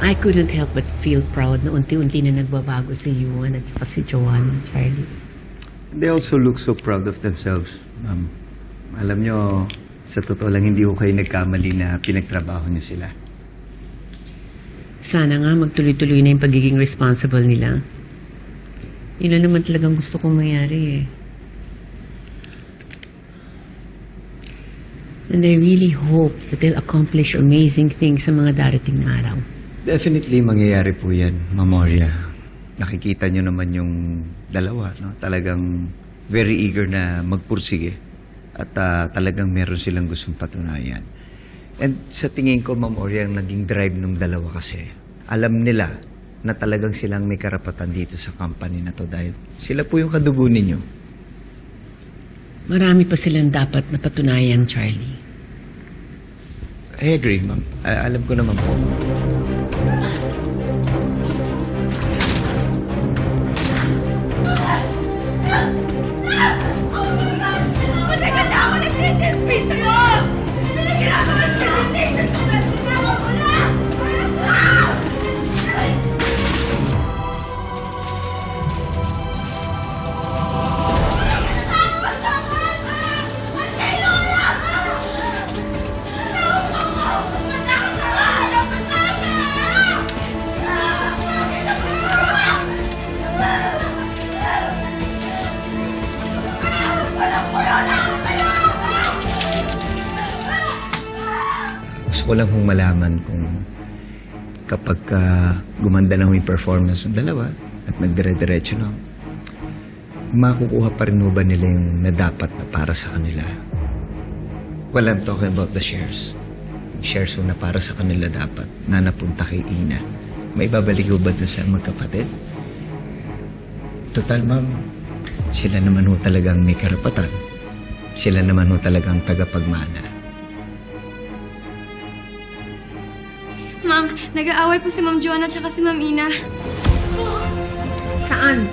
I couldn't help but feel proud na unti-unti na nagbabago si Yuan at saka si Joanna, Charlie. They also look so proud of themselves, ma'am. Alam nyo, sa totoo lang, hindi ko kayo nagkamali na pinagtrabaho nyo sila. Sana nga magtuloy-tuloy na yung pagiging responsible nila. Yun na naman talagang gusto kong mangyari eh. And I really hope that they'll accomplish amazing things sa mga darating na araw. Definitely mangyayari po yan, Memoria. Nakikita nyo naman yung dalawa, no? Talagang very eager na magpursige. At talagang meron silang gustong patunayan. And sa tingin ko, Memoria, ang naging drive ng dalawa kasi, alam nila na talagang silang may karapatan dito sa company na to dahil sila po yung kadugo ninyo. Marami pa silang dapat na patunayan, Charlie. I agree, ma'am. Alam ko naman po. Matagal na ako nag-interview sa'yo! Binigyan ako ng presentation kung nagsinama mo na! Gusto ko lang kung malaman kung kapag gumanda na yung performance ng dalawa at nagdire-diretso na, makukuha pa rin ba nila yung na dapat na para sa kanila? Well, I'm talking about the shares. Shares na para sa kanila dapat na napunta kay Ina. May babalik ba doon sa magkapatid? Total, ma'am, sila naman ho talagang may karapatan. Sila naman ho talagang tagapagmana. Ma'am, nag-aaway po si Ma'am Joanna at si Ma'am Ina. Saan?